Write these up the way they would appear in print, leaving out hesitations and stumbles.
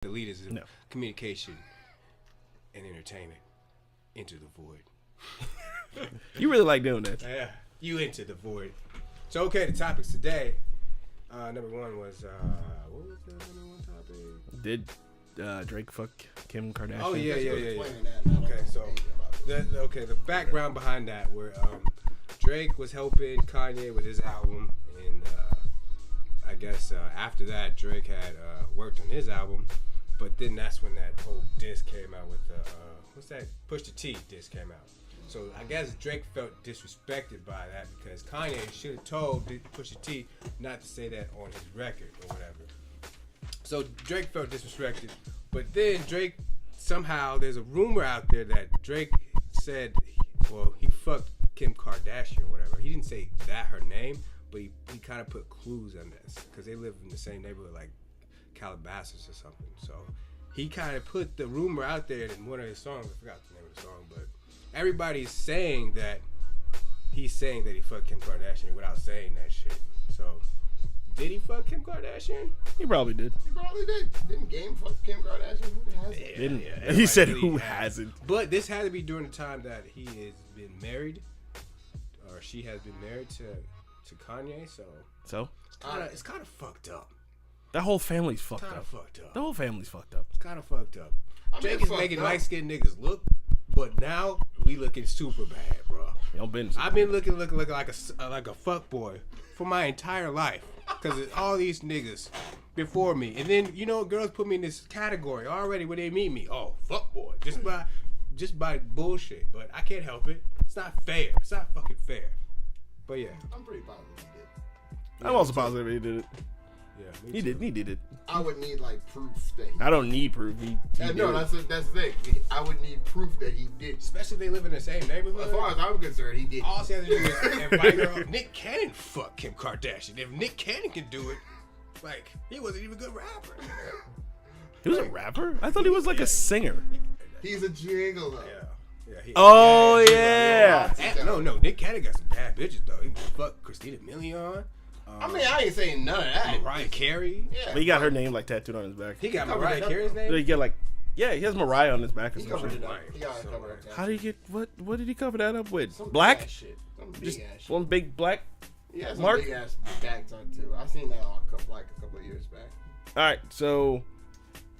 the leaders of communication and entertainment into the void. You really like doing that. Yeah, you into the void. So, okay, the topics today. Number one was, what was the number one topic? Did Drake fuck Kim Kardashian? Oh, yeah. Okay, so, the background behind that, where Drake was helping Kanye with his album, and I guess after that, Drake had worked on his album, but then that's when that whole disc came out with the, what's that? Push the T disc came out. So I guess Drake felt disrespected by that because Kanye should have told Pusha T not to say that on his record or whatever. So Drake felt disrespected, but then Drake somehow, there's a rumor out there that Drake said, well, he fucked Kim Kardashian or whatever. He didn't say that her name, but he kind of put clues on this because they live in the same neighborhood, like Calabasas or something. So he kind of put the rumor out there in one of his songs. I forgot the name of the song, but everybody's saying that he's saying that he fucked Kim Kardashian without saying that shit. So, did he fuck Kim Kardashian? He probably did. He probably did. Didn't Game fuck Kim Kardashian? Who hasn't? Yeah, he said who hasn't. But this had to be during the time that he has been married, or she has been married to Kanye. So it's kind of fucked up. That whole family's fucked Kind up. of fucked up. The whole family's fucked up. It's kind of fucked up. Drake is making up. light-skinned niggas look, but now we looking super bad, bro. I've been looking like a fuck boy for my entire life because all these niggas before me, and then girls put me in this category already when they meet me. Oh, fuck boy, just by bullshit. But I can't help it. It's not fair. It's not fucking fair. But yeah, I'm pretty positive he did. I'm also positive he did it. Yeah, He did it. I would need proof that he I don't need proof. He no, that's the thing. I would need proof that he did. especially if they live in the same neighborhood. As far as I'm concerned, he did. All she has to do is invite her up. Nick Cannon fuck Kim Kardashian. If Nick Cannon can do it, he wasn't even a good rapper. He was a rapper? I thought he was like a singer. He's a gigolo. Yeah. No, Nick Cannon got some bad bitches though. He fucked Christina Milian. I mean, I ain't saying none of that. Mariah Carey. Yeah, But he got her name tattooed on his back. He got Mariah Carey's name? He get he has Mariah on his back or he some covered shit. it up. He got it covered up. How did he get what did he cover that up with? Some Black? big ass shit. Some big Just ass shit. one big black. Yeah, some mark? big ass bags on too. I seen that a couple of years back. Alright, so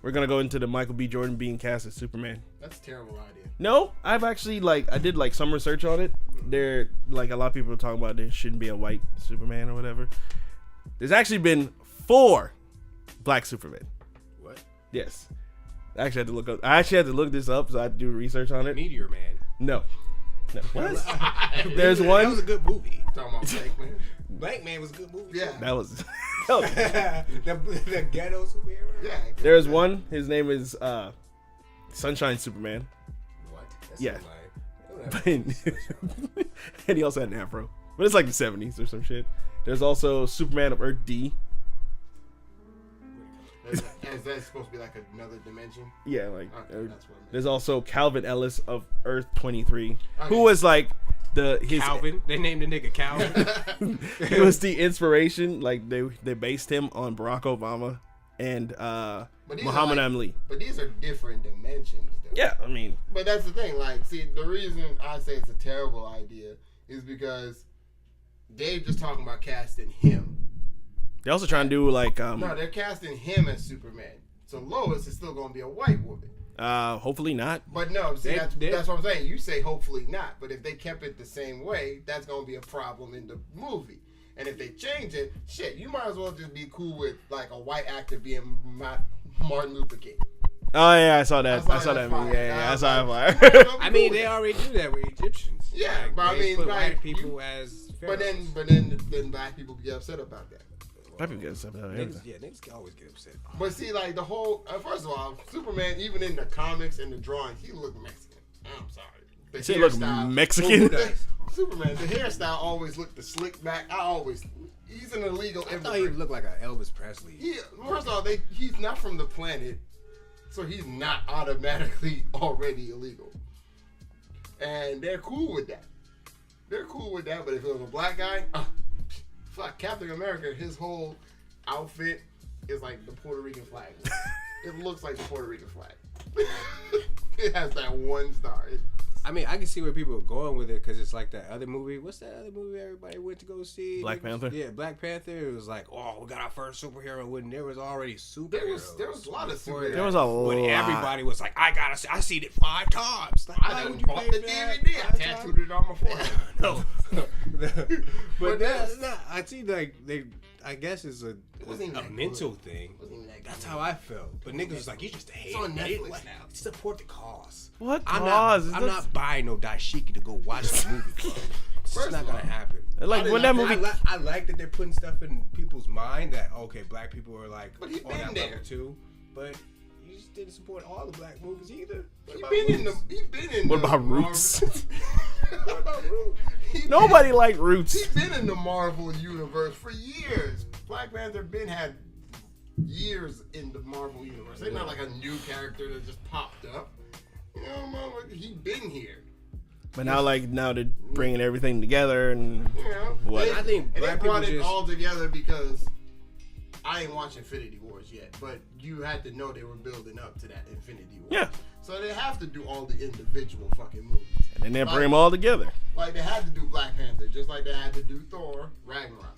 we're gonna go into the Michael B. Jordan being cast as Superman. That's a terrible idea. No, I've actually I did some research on it. There a lot of people are talking about there shouldn't be a white Superman or whatever. There's actually been 4 black Supermen. What? Yes. I actually had to look this up, so I had to do research on it. Meteor Man. No. What? There's one. That was a good movie. Talking about Blake, man. Black Man was a good movie. Yeah. That was. the ghetto superhero. Yeah. There's one. His name is Sunshine Superman. What? That's Yeah. so lame. And he also had an afro. But it's like the 70s or some shit. There's also Superman of Earth D. Is that supposed to be another dimension? Yeah, Okay, that's what it meant. there's also Calvin Ellis of Earth 23, Okay. who was his Calvin. They named the nigga Calvin. he was the inspiration. They based him on Barack Obama and Muhammad Ali. But these are different dimensions, though. Yeah, I mean. But that's the thing. See, the reason I say it's a terrible idea is because they're just talking about casting him. They're also trying to do No, they're casting him as Superman. So Lois is still going to be a white woman. hopefully not. But no, see, that's what I'm saying. You say hopefully not. But if they kept it the same way, that's going to be a problem in the movie. And if they change it, shit, you might as well just be cool with a white actor being Martin Luther King. Oh yeah, I saw that. I saw that. Fire. Yeah, I saw that. I mean, they already do that with Egyptians. Yeah, but I mean, put white people as but pharaohs. then black people get upset about that. Black people get upset about everything. Niggas can always get upset. But see, the whole first of all, Superman, even in the comics and the drawings, he looked Mexican. I'm sorry. The He look Mexican. Superman, the hairstyle always looked the slick back. He's an illegal I immigrant. thought he looked like an Elvis Presley. First of all, he's not from the planet, so he's not automatically already illegal. And they're cool with that. But if it was a black guy, fuck, Captain America, his whole outfit is like the Puerto Rican flag. It looks like the Puerto Rican flag. It has that one star. I mean, I can see where people are going with it because it's like that other movie. What's that other movie everybody went to go see? Black Panther? Yeah, Black Panther. It was like, oh, we got our first superhero when there was already superheroes. There was a lot of superheroes. There was a lot. But everybody was like, I seen it 5 times. Like, I done bought the DVD. I tattooed it on my forehead. No. But that's not. I see, like, I guess it's a mental thing. That's how I felt. But niggas was like, you just a hater. It's on Netflix now. Support the cause. What I'm cause? I'm not buying no dashiki to go watch the movie, bro. It's just not gonna happen. Like when that movie, I like that they're putting stuff in people's mind that okay, black people are like but he on been that there level too. But you just didn't support all the black movies either. He been in what the about Roots? What about Roots? Nobody liked Roots. He's been in the Marvel universe for years. Black Panther had years in the Marvel universe. They're not like a new character that just popped up. You know, he been here. But now they're bringing everything together and what? I think they black brought people it all together because I ain't watched Infinity Wars yet, but you had to know they were building up to that Infinity Wars. Yeah. So they have to do all the individual fucking movies. And then they bring them all together. Like they had to do Black Panther, just like they had to do Thor, Ragnarok.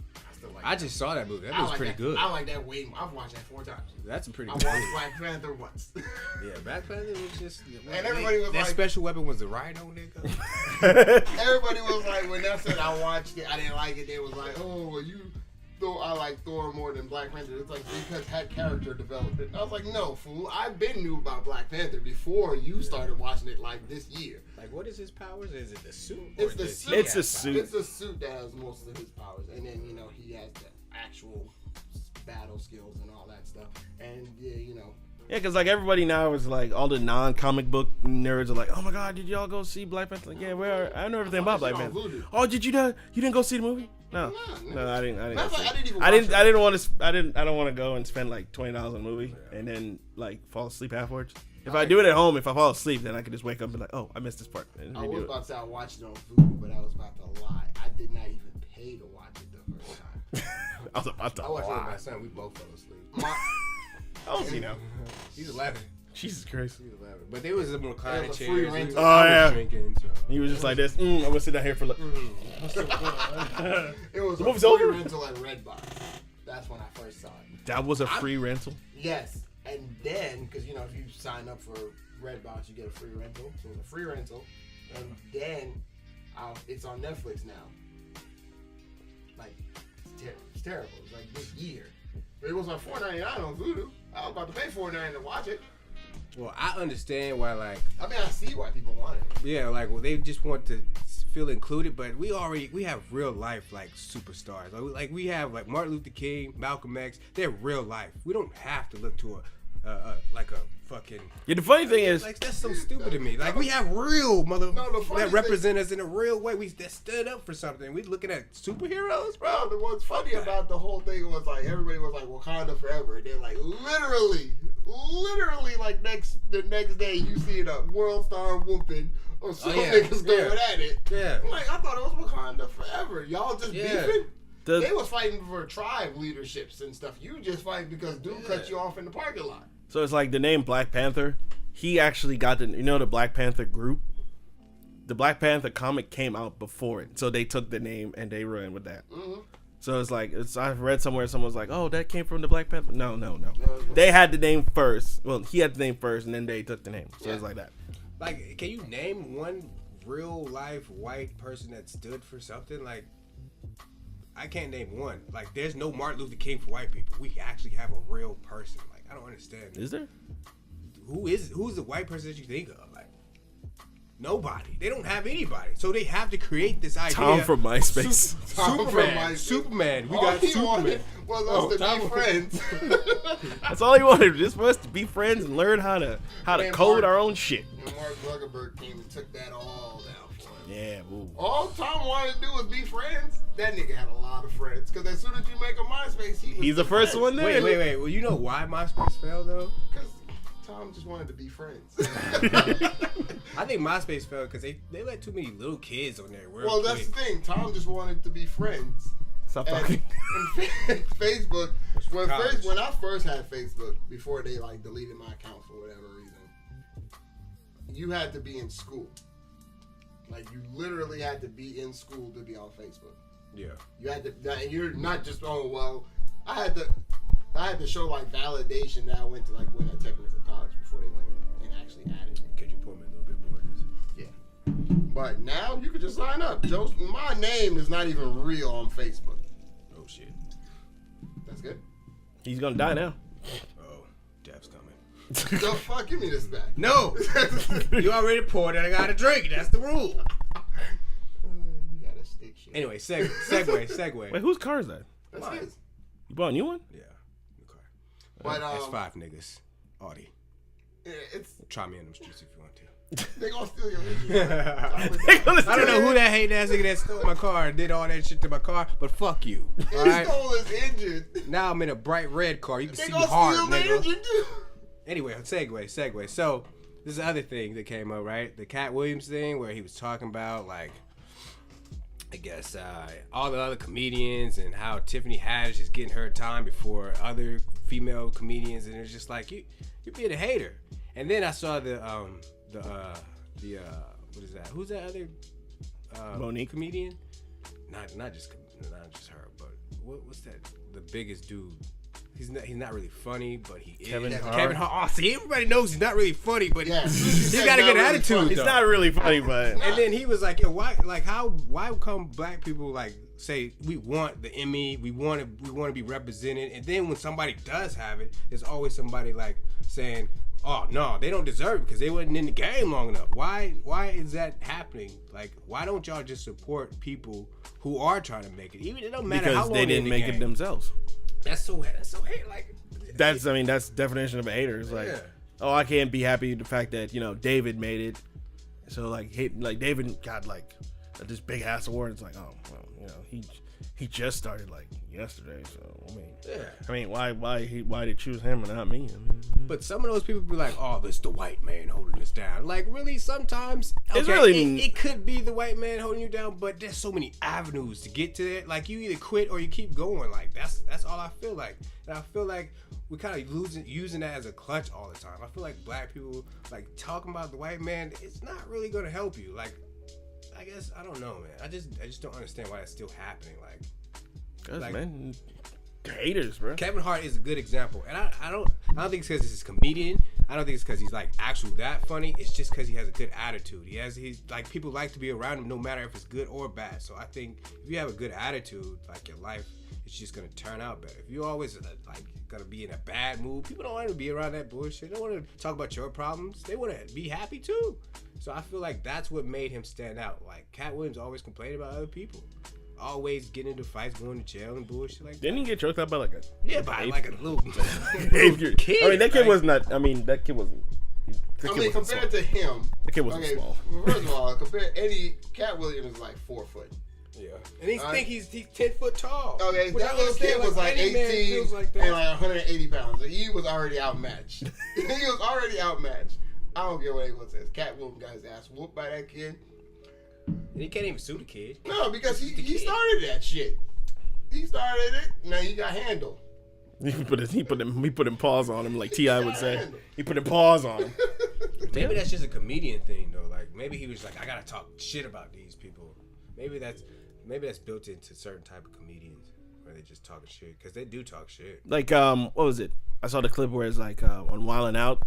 I just saw that movie. That was pretty good. I like that way more. I've watched that 4 times. That's a pretty I good watched movie. Black Panther once. Yeah, Black Panther was just. And everybody was that like, special weapon was the rhino, nigga. everybody was like, when that said I watched it, I didn't like it. They was like, oh, well, I like Thor more than Black Panther. It's like because had character development. I was like, no, fool. I've been knew about Black Panther before you started watching it like this year. Like, what is his powers? Is it the suit? It's the suit. It's the suit. It's the suit that has most of his powers, and then he has the actual battle skills and all that stuff. And Yeah, because like everybody now is like all the non-comic book nerds are like, oh my god, did y'all go see Black Panther? Like, yeah, I know everything about Black Panther. Oh, did you not? You didn't go see the movie? No, I didn't. I don't want to go and spend like $20 on a movie and then like fall asleep afterwards. If I do it at home, if I fall asleep, then I can just wake up and be like, oh, I missed this part. And I was about to say I watched it on Vudu, but I was about to lie. I did not even pay to watch it the first time. I was about to I watched it with lie. my son. We both fell asleep. How old is he now? He's 11. Jesus Christ. He's 11. But there was some recliner It was a chairs. free rental. Oh, yeah. Drinking, so. He was just like this. I'm gonna sit down here for like. It was The a movie's free over? rental at Redbox. That's when I first saw it. That was a free rental. Yes, and then because if you sign up for Redbox, you get a free rental. So it was a free rental, and then it's on Netflix now. Like it's terrible. It's like this year. It was on $4.99 on Vudu. I was about to pay $4.99 to watch it. Well, I understand why, like, I mean, I see why people want it. yeah, like, well, they just want to feel included, but we have real life, like, superstars. Like we have, like, Martin Luther King, Malcolm X. They're real life. We don't have to look to a fucking. Yeah, the funny thing is, Like, that's so stupid to me. Like, we have real that represent us in a real way. That stood up for something. We looking at superheroes, bro. Bro, what's funny about the whole thing was like everybody was like Wakanda forever. And they're like literally like the next day you see a world star whooping or some niggas going at it. Yeah. I'm like, I thought it was Wakanda forever. Y'all just beefing. The- They was fighting for tribe leaderships and stuff. You just fight because dude cut you off in the parking lot. so it's like the name Black Panther. He actually got the Black Panther group. The Black Panther comic came out before it, so they took the name and they ran with that. Mm-hmm. So it's like I've read somewhere someone's like, oh, that came from the Black Panther. No. They had the name first. Well, he had the name first, and then they took the name. So it's like that. Like, can you name one real life white person that stood for something? Like, I can't name one. Like, there's no Martin Luther King for white people. We actually have a real person. Like, I don't understand. Is there? Who's the white person that you think of? Like, nobody. They don't have anybody. So they have to create this idea. Tom from MySpace. Superman. We All got he Superman. wanted was us to be friends. That's all he wanted, just for us to be friends and learn how to Man, code Mark- our own shit. And Mark Zuckerberg came and took that all down for him. Yeah, woo. All Tom wanted to do was be friends. That nigga had a lot of friends. Because as soon as you make a MySpace, He's the first one there. Wait. Well, you know why MySpace failed, though? Because Tom just wanted to be friends. I think MySpace failed because they let too many little kids on there. Well, that's the thing. Tom just wanted to be friends. Stop talking. And Facebook, when I first had Facebook, before they like deleted my account for whatever reason, you had to be in school. Like you literally had to be in school to be on Facebook. Yeah. You had to, and you're not just I had to show like validation that I went to technical college before they went and actually added me. Could you pull me a little bit more? Yeah. But now you can just sign up. My name is not even real on Facebook. Oh shit. That's good. He's gonna die now. Oh, death's coming. Go fuck, give me this back. No. You already poured it. I gotta drink. That's the rule. You gotta stick shit. Anyway, segue. Wait, whose car is that? That's his. You bought a new one? Yeah. Okay. But S5 niggas. Audi. Yeah, Try me in them streets if you want to. They gonna steal your engine. I don't know who that hating ass nigga that stole my car and did all that shit to my car, but fuck you. All right? He stole his engine. Now I'm in a bright red car. You can They see gonna hard, steal nigga. the engine too. Anyway, segue. So this is the other thing that came up, right? The Cat Williams thing where he was talking about like, I guess all the other comedians and how Tiffany Haddish is getting her time before other female comedians, and it's just like you're being a hater. And then I saw the what is that? Who's that other Monique comedian? Not just her, but what's that? The biggest dude. He's not really funny, but he is. Kevin Kevin Hart. Oh, see, everybody knows he's not really funny, but Yeah. he's got a good attitude. It's not really funny, but And then he was like, "Yo, why come black people like say we want the Emmy, we want to be represented, and then when somebody does have it, there's always somebody like saying, oh no, they don't deserve it because they wasn't in the game long enough. Why is that happening? Like, why don't y'all just support people who are trying to make it? Even it don't matter because how long they didn't make it themselves. That's so hate. Like, That's definition of a hater. It's like, oh, I can't be happy with the fact that David made it. So like David got like this big ass award. It's like, oh well, he just started like yesterday. So why they choose him and not me? But some of those people be like, oh, it's the white man holding us down. Like, really, sometimes It's really- it could be the white man holding you down, but there's so many avenues to get to it. Like, you either quit or you keep going. Like, that's all I feel like. And I feel like we kind of using that as a clutch all the time. I feel like black people like talking about the white man. It's not really gonna help you. Like, I guess I don't know, man. I just don't understand why that's still happening. Like, man, haters, bro. Kevin Hart is a good example, and I don't think it's because he's a comedian. I don't think it's because he's like actually that funny. It's just because he has a good attitude. He's like, people like to be around him no matter if it's good or bad. So I think if you have a good attitude, like, your life it's just gonna turn out better. If you always like gonna be in a bad mood, people don't want to be around that bullshit. They don't want to talk about your problems. They want to be happy too. So I feel like that's what made him stand out. Like, Cat Williams always complained about other people. Always getting into fights, going to jail and bullshit like that. Didn't he get choked up by like a little kid? I mean, that kid was not. I mean, that kid wasn't. Compared to him, the kid wasn't small. First of all, Cat Williams is like 4 foot. Yeah, and he's 10 foot tall. Okay, that little kid was like 18 and like 180 pounds. He was already outmatched. I don't care what anyone says. Cat Williams got his ass whooped by that kid. And he can't even sue the kid. No, because he started that shit. He started it. Now he got handled. He put him paws on him, like T.I. would say. He put him paws on him. Maybe that's just a comedian thing though. Like, maybe he was like, I gotta talk shit about these people. Maybe that's built into certain type of comedians where they just talking shit, because they do talk shit. Like, what was it? I saw the clip where it's like on Wildin' Out,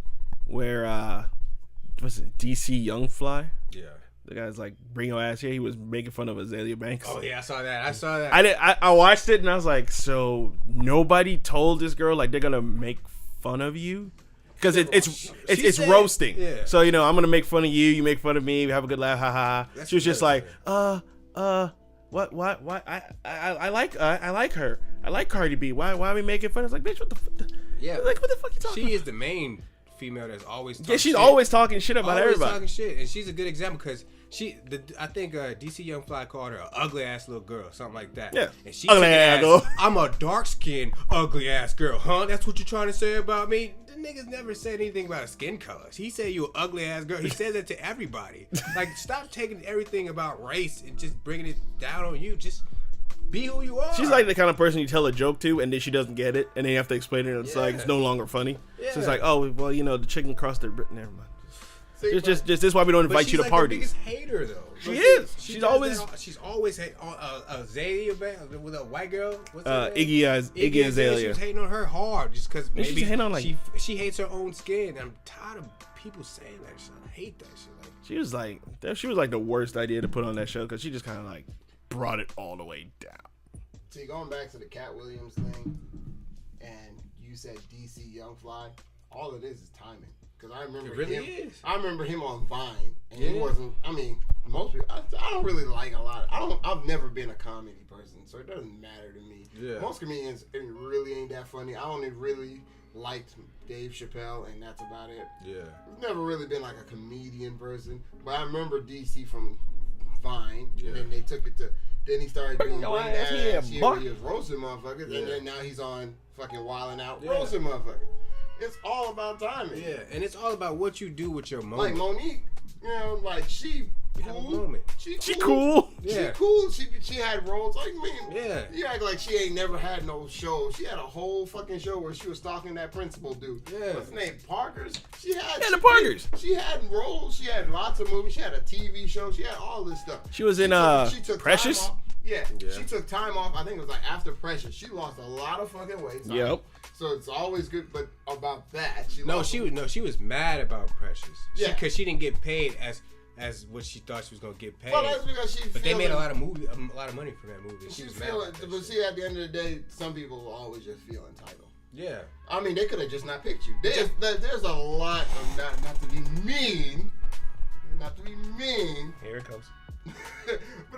where what's it? DC Young Fly. Yeah. The guy's like, bring your ass here. He was making fun of Azalea Banks. Oh yeah, I saw that. I watched it and I was like, so nobody told this girl like they're gonna make fun of you? Because it's roasting. Yeah. So I'm gonna make fun of you. You make fun of me. We have a good laugh. Ha ha. She was just like, what? I like her. I like Cardi B. Why are we making fun? I was like, bitch, what the fuck? Yeah. Like, what the fuck you talking about? She is the main female that's always talking she's shit. always talking shit about everybody. Talking shit, and she's a good example because I think DC Young Fly called her an ugly ass little girl, something like that. Yeah, and she ugly ass girl. I'm a dark skinned ugly ass girl, huh? That's what you're trying to say about me? The niggas never said anything about a skin color. He said you an ugly ass girl. He says that to everybody. Like, stop taking everything about race and just bringing it down on you. Just Be who you are. She's like the kind of person you tell a joke to, and then she doesn't get it, and then you have to explain it, and it's like it's no longer funny. Yeah. So it's like, oh, well, the chicken crossed their. Never mind. See, just this is why we don't invite you to parties. She's the biggest hater though. She is. She's always Azalea with a white girl. What's Iggy Azalea. She was hating on her hard just because maybe she's hating on, she hates her own skin. I'm tired of people saying that shit. I hate that shit. She was like the worst idea to put on that show because she just kind of like brought it all the way down. See, going back to the Cat Williams thing, and you said DC Young Fly, all it is timing. Because I remember him on Vine, and he wasn't. I mean, most people. I don't really like a lot. I've never been a comedy person, so it doesn't matter to me. Yeah. Most comedians, it really ain't that funny. I only really liked Dave Chappelle, and that's about it. Yeah. I've never really been like a comedian person, but I remember DC from Vine, and then they took it to. Then he started doing Wayne Ass here where he was roasting motherfuckers, and then now he's on fucking Wildin' Out roasting motherfuckers. It's all about timing. Yeah, and it's all about what you do with your moment. Like Monique, like she cool. She cool. Yeah. She cool. She had roles like me. Yeah. You act like she ain't never had no show. She had a whole fucking show where she was stalking that principal dude. Yeah. What's his name? Parkers? The Parkers. She had roles. She had lots of movies. She had a TV show. She had all this stuff. She was in she took Precious? Yeah. She took time off. I think it was like after Precious. She lost a lot of fucking weight. Yep. So it's always good, but about that, she was mad about Precious. Because she didn't get paid as what she thought she was gonna get paid. Well, that's because but they made a lot of money from that movie. She was mad. But see, at the end of the day, some people will always just feel entitled. Yeah. I mean, they could have just not picked you. There's a lot of not to be mean. Not to be mean. Here it comes.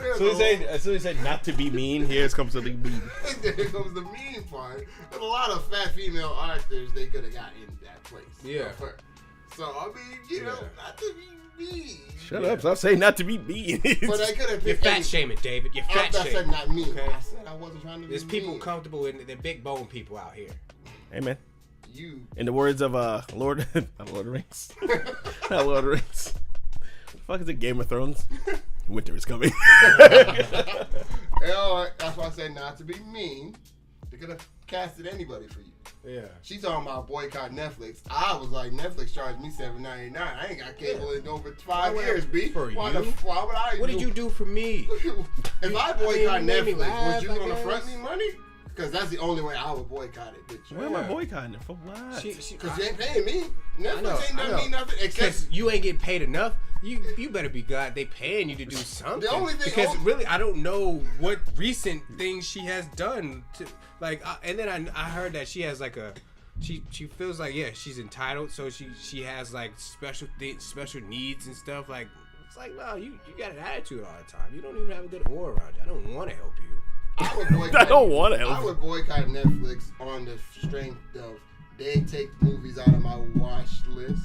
As soon as he said not to be mean, here comes the mean. Here comes the mean part. There's a lot of fat female actors they could have got in that place. Yeah. So I mean, not to be mean. Shut up! Stop saying not to be mean. But I could have. You're fat shaming, David. You're fat shaming. I said not mean. Okay? I said I wasn't trying to. There's people comfortable in the big bone people out here. Amen. In the words of Lord of the Rings. Not Lord of the Rings. The fuck is it? Game of Thrones. Winter is coming. That's why I said not to be mean. They could have casted anybody for you. Yeah. She's talking about boycott Netflix. I was like, Netflix charged me $7.99. I ain't got cable in over 5 years, B. For why you? Why would I? What did you do for me? If I boycott Netflix, would you want to front me money? Because that's the only way I would boycott it, bitch. Where am I boycotting it? For what? Because you ain't paying me. Netflix ain't done me nothing. Because you ain't getting paid enough. You better be glad they paying you to do something. The only thing because really I don't know what recent things she has done to and then I heard that she has like she feels like she's entitled, so she has like special needs and stuff. Like it's like no, you got an attitude all the time. You don't even have a good aura around you. I don't want to help you. I don't want to help. I would boycott Netflix on the strength of they take movies out of my watch list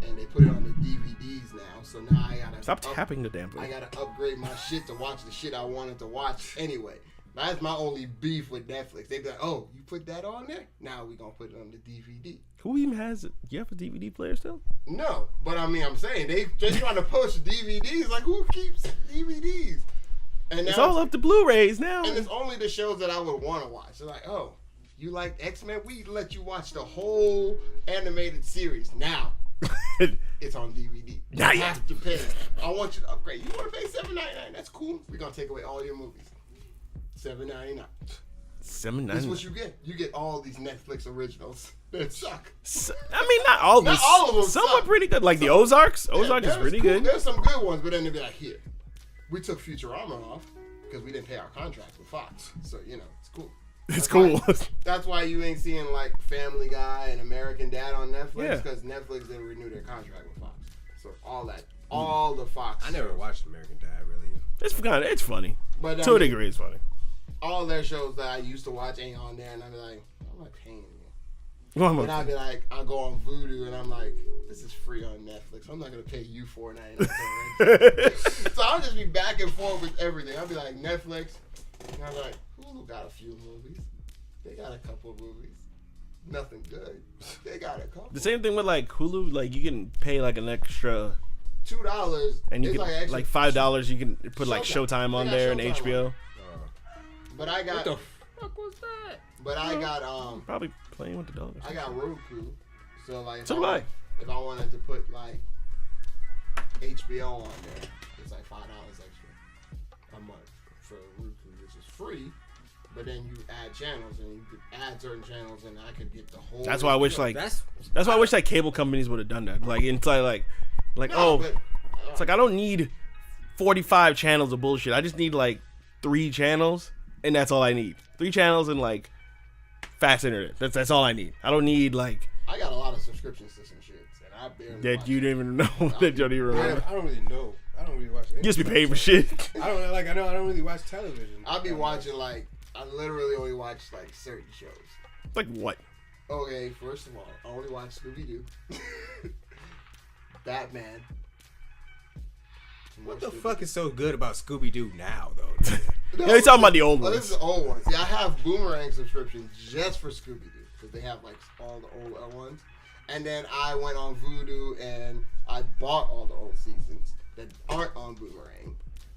and they put it on the DVDs now. So now I gotta stop tapping the damn thing. I gotta upgrade my shit to watch the shit I wanted to watch anyway. That's my only beef with Netflix. They be like, "Oh, you put that on there? Now we gonna put it on the DVD." Who even has it? You have a DVD player still? No, but I mean, I'm saying they trying to push DVDs. Like, who keeps DVDs? And it's all up to Blu-rays now. And it's only the shows that I would want to watch. They're like, oh, you like X-Men? We let you watch the whole animated series. Now, it's on DVD. You have to pay. I want you to upgrade. You want to pay $7.99? That's cool. We're going to take away all your movies. $7.99. $7.99. This is what you get. You get all these Netflix originals that suck. I mean, not all of them. Not all of them. Some are pretty good. Like the Ozarks. Ozark is pretty good. There's some good ones, but then they'll be like, here. We took Futurama off because we didn't pay our contract with Fox. So, it's cool. It's cool. That's why you ain't seeing like Family Guy and American Dad on Netflix because Netflix didn't renew their contract with Fox. So all the Fox. I never watched American Dad really. It's funny. But to a degree, it's funny. All their shows that I used to watch ain't on there, and I'd be like, I'm not paying you. And I'd be like, I go on Vudu, and I'm like, this is free on Netflix. I'm not gonna pay you $4.99. So I'll just be back and forth with everything. I'll be like Netflix, and I'm like, Hulu got a few movies. They got a couple of movies. Nothing good. They got a couple. The same thing with like Hulu. Like you can pay like an extra $2, and you can like $5. You can put like Showtime on there and HBO. But I got. What the fuck was that? But I got Probably playing with the dog. I got Roku, so like. So do I. If I wanted to put like HBO on there, it's like $5 extra a month for Roku, which is free. But then you add channels, and you could add certain channels, and I could get the whole. That's why I wish like That's why I wish like cable companies would have done that. Like inside like No, but, it's like I don't need 45 channels of bullshit. I just need like 3 channels, and that's all I need. 3 channels and like fast internet. That's all I need. I don't need like I got a lot of subscriptions to some shit, and I barely. that you didn't even know that you don't even remember. I don't really know. I don't really watch. You just be paying for shit. I don't like. I don't really watch television. I'll be watching like. I literally only watch like certain shows. Like what? Okay, first of all, I only watch Scooby Doo, Batman. What the fuck is so good about Scooby Doo now, though? Yeah, you're talking about the old ones. This is the old ones. Yeah, I have Boomerang subscriptions just for Scooby Doo because they have like all the old ones. And then I went on Vudu and I bought all the old seasons that aren't on Boomerang.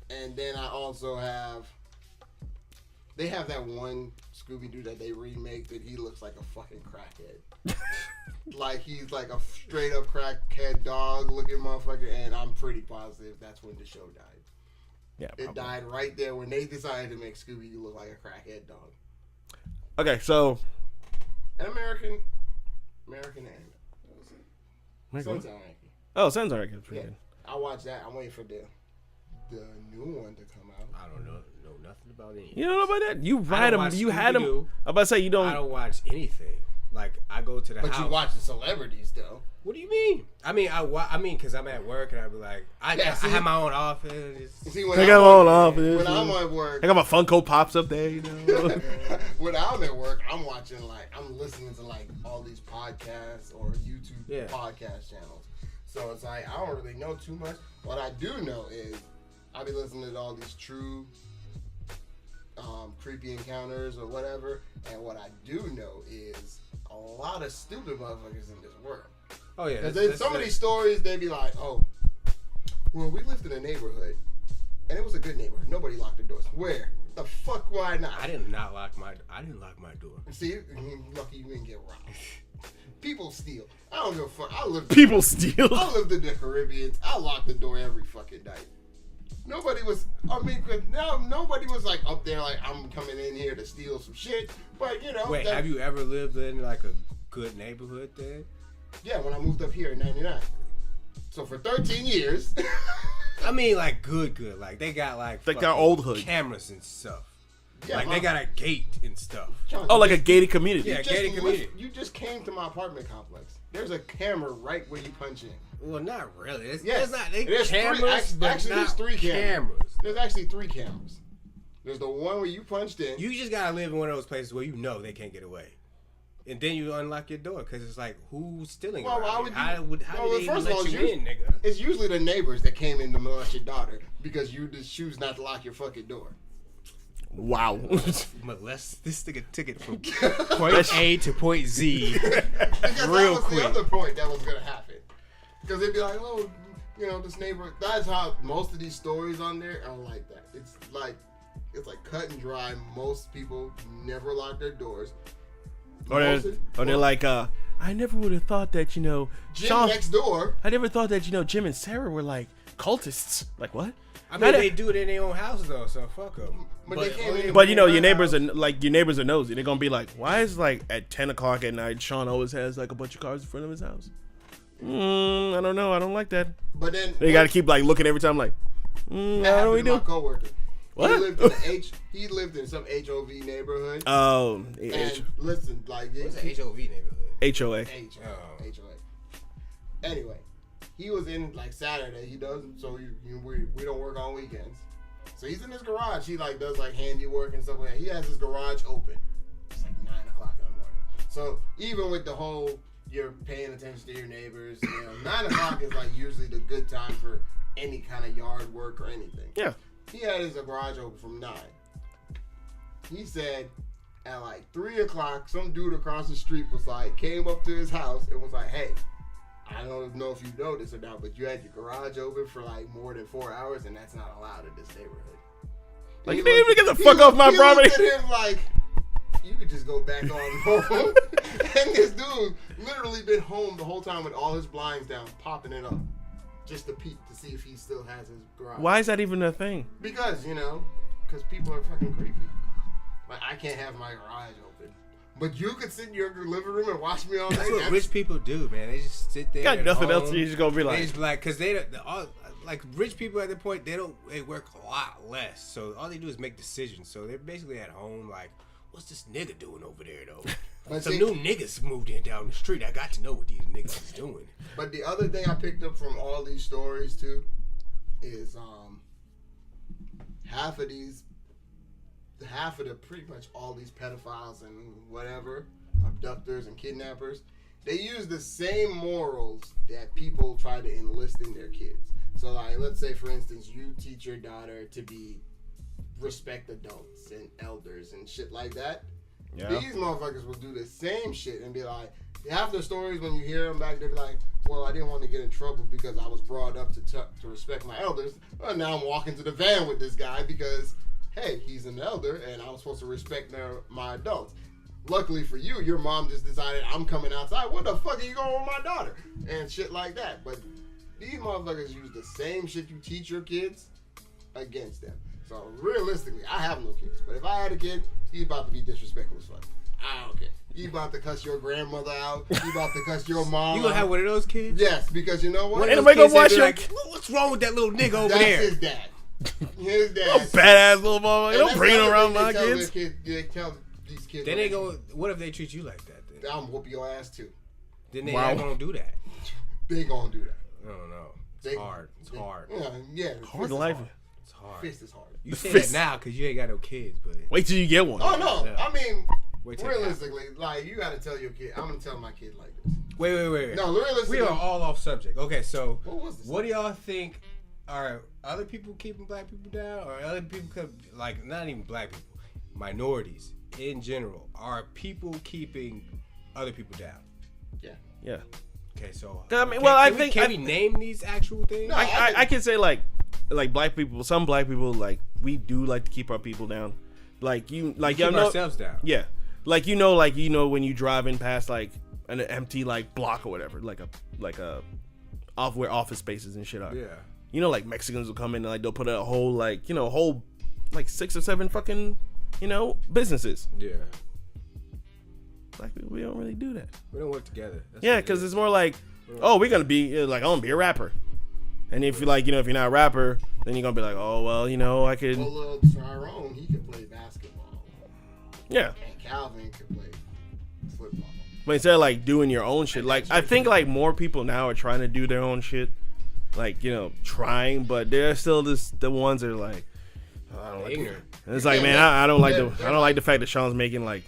And then I also have. They have that one Scooby-Doo that they remake that he looks like a fucking crackhead. Like he's like a straight up crackhead dog looking motherfucker, and I'm pretty positive that's when the show died. Yeah, it died right there when they decided to make Scooby-Doo look like a crackhead dog. Okay, so An American anime. Sons of Anarchy. Oh, Sons of Anarchy. Yeah, I watched that. I'm waiting for the new one to come out. I don't know nothing about any. You don't know about that? You ride them. You had them. I'm about to say you don't. I don't watch anything. Like I go to the house. But you watch the celebrities though. What do you mean? I mean, because I'm at work and I be like, I have my own office. See, I got my own office. When I'm at work, I got my Funko Pops up there. You know. When I'm at work, I'm listening to like all these podcasts or YouTube podcast channels. So it's like I don't really know too much. What I do know is I be listening to all these true creepy encounters or whatever. And what I do know is a lot of stupid motherfuckers in this world. Oh yeah. Because some of these stories, they be like, oh, well, we lived in a neighborhood, and it was a good neighborhood. Nobody locked the doors. Where the fuck? Why not? I didn't lock my door. See, lucky you didn't get robbed. People steal. I don't give a fuck. People steal. I lived in the Caribbean. I locked the door every fucking night. Nobody was. Nobody was like up there like I'm coming in here to steal some shit. But you know. Wait, have you ever lived in like a good neighborhood then? Yeah, when I moved up here in '99. So for 13 years. I mean, like good. Like they got like they got old hood cameras and stuff. Yeah, like they got a gate and stuff. Oh, like a gated community. Yeah, gated community. You just came to my apartment complex. There's a camera right where you punch in. Well, not really. There's cameras, there's 3 cameras. cameras. There's actually 3 cameras. There's the one where you punched in. You just gotta live in one of those places where you know they can't get away, and then you unlock your door because it's like who's stealing? Well, why would you? How did they even let you in, nigga? It's usually the neighbors that came in to molest your daughter because you just choose not to lock your fucking door. Wow. Molest this nigga took it from point A to point Z real that was quick. The other point that was gonna happen because they'd be like, oh, you know, this neighbor. That's how most of these stories on there are like that. It's like cut and dry. Most people never lock their doors. Or they're like, I never would have thought that, you know, Jim next door. I never thought that, you know, Jim and Sarah were like cultists. Like what? I mean, they do it in their own houses though, so fuck them. But you know, your neighbors are nosy. They're gonna be like, why is like at 10 o'clock at night, Sean always has like a bunch of cars in front of his house? I don't know. I don't like that. But then they gotta keep like looking every time, like, how do we do? My coworker. What? He lived in some HOV neighborhood. Oh, and listen, like what's an HOV neighborhood? HOA. HOA. Anyway, he was in like Saturday. He does so. We don't work on weekends. So he's in his garage. He like does like handiwork and stuff like that. He has his garage open. It's like 9 o'clock in the morning. So even with the whole you're paying attention to your neighbors, you know, 9 o'clock is like usually the good time for any kind of yard work or anything. Yeah. He had his garage open from 9. He said at like 3 o'clock, some dude across the street came up to his house and was like, hey, I don't know if you noticed or not, but you had your garage open for like more than 4 hours, and that's not allowed in this neighborhood. Like, you didn't even get the fuck off my property. He looked at him like, you could just go back on home. And this dude literally been home the whole time with all his blinds down, popping it up. Just to peek to see if he still has his garage. Why is that even a thing? Because, because people are fucking creepy. Like, I can't have my garage open. But you could sit in your living room and watch me all day. That's what rich people do, man. They just sit there. Got nothing home. else. You just gonna be like, they just like, because like rich people at the point, they work a lot less. So all they do is make decisions. So they're basically at home like, what's this nigga doing over there though? Some new niggas moved in down the street. I got to know what these niggas is doing. But the other thing I picked up from all these stories too is half of the pretty much all these pedophiles and whatever, abductors and kidnappers, they use the same morals that people try to enlist in their kids. So like, let's say for instance, you teach your daughter to respect adults and elders and shit like that. Yeah. These motherfuckers will do the same shit and be like, half the stories when you hear them back, they be like, well, I didn't want to get in trouble because I was brought up to respect my elders. Well, now I'm walking to the van with this guy because, hey, he's an elder and I was supposed to respect my adults. Luckily for you, your mom just decided, I'm coming outside. What the fuck are you going with my daughter? And shit like that. But these motherfuckers use the same shit you teach your kids against them. So realistically, I have no kids. But if I had a kid, he's about to be disrespectful as fuck. I don't care. You about to cuss your grandmother out. You about to cuss your mom You gonna have one of those kids? Yes, because you know what? Anybody gonna watch your... Like, what's wrong with that little nigga over there? That's his dad. His dad. A badass little motherfucker. Don't bring him around my kids. They tell these kids. Then they go, what if they treat you like that? Then? I'm whoop your ass too. Then they not gonna do that. They gonna do that. I don't know. It's hard. It's hard. Yeah. Hard life. It's hard. Fist is hard. You say that now because you ain't got no kids, but wait till you get one. Oh no! Yeah. I mean, realistically, like you gotta tell your kid. I'm gonna tell my kid like this. Wait. No, realistically, we are all off subject. Okay, so what do y'all think? Are other people keeping black people down, or other people like not even black people, minorities in general? Are people keeping other people down? Yeah. Okay, so I mean, I think can we name these actual things? No, I can say like black people. Some black people like we do like to keep our people down. Like you, like keep ourselves down. Yeah, like when you driving past like an empty like block or whatever, like a off where office spaces and shit are. Yeah. Like Mexicans will come in and like they'll put a whole like whole like 6 or 7 fucking businesses. Yeah. Black people, we don't really do that. We don't work together. That's because it's more like, we're gonna be like, I'm gonna be a rapper, and if you like, if you're not a rapper, then you're gonna be like, oh well, I could. Well, Tyrone, he could play basketball. Yeah. And Calvin could play football. But instead of like doing your own shit, like I think like more people now are trying to do their own shit, like trying, but they're still the ones that are like, I don't like ignorant. And it's like, man, I don't like the fact that Sean's making like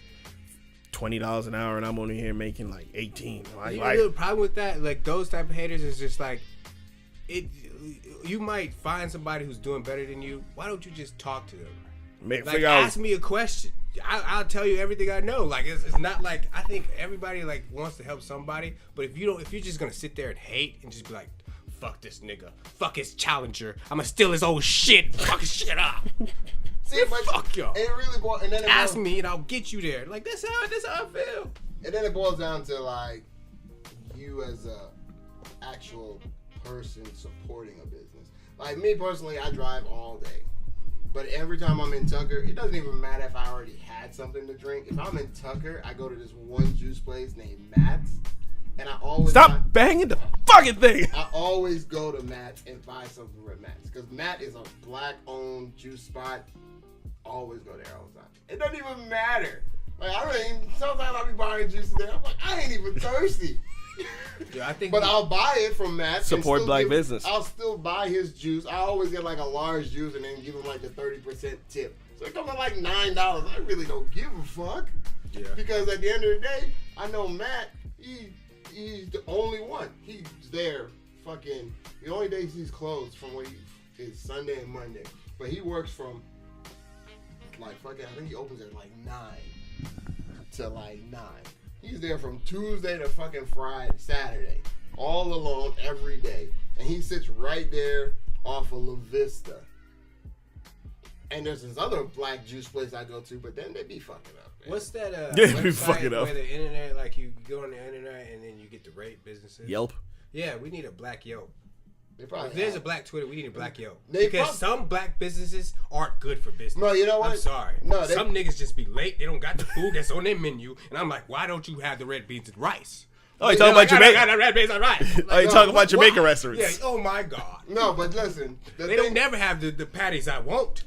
$20 an hour and I'm only here making like 18. The problem with that, like those type of haters, is just like you might find somebody who's doing better than you. Why don't you just talk to them? Ask me a question. I'll tell you everything I know. Like it's not like I think everybody like wants to help somebody, but if you're just gonna sit there and hate and just be like, fuck this nigga, fuck his challenger, I'm gonna steal his old shit, fuck his shit up. See, fuck y'all. And it really and then ask me and I'll get you there. Like that's how I feel. And then it boils down to like you as a actual person supporting a business. Like me personally, I drive all day. But every time I'm in Tucker, it doesn't even matter if I already had something to drink. If I'm in Tucker, I go to this one juice place named Matt's. And I always banging the fucking thing. I always go to Matt's and buy something from Matt's. Because Matt is a black-owned juice spot. Always go there all the time. It doesn't even matter. Like, sometimes I'll be buying juice there. I'm like, I ain't even thirsty. Yeah, but I'll buy it from Matt. Support black business. I'll still buy his juice. I always get like a large juice and then give him like the 30% tip. So it comes at like $9. I really don't give a fuck. Yeah. Because at the end of the day, I know Matt, he's the only one. He's there fucking, the only days he's closed from when is Sunday and Monday. But he works from like fucking, I think he opens at like 9 to like 9. He's there from Tuesday to fucking Friday, Saturday, all alone every day. And he sits right there off of La Vista. And there's this other black juice place I go to, but then they be fucking up. Man. What's that? They be Website fucking up. where the internet, like you go on the internet and then you get to rate businesses. Yelp. Yeah, we need a black Yelp. If there's a black Twitter, we need a black Yelp. They because some black businesses aren't good for business. No, you know what? I'm sorry. No, some niggas just be late. They don't got the food that's on their menu, and I'm like, why don't you have the red beans and rice? Oh, you talking about Jamaica? I got the red beans and rice. Oh, you talking about Jamaican restaurants? Yeah. Oh my God. No, but listen, they don't never have the patties I want.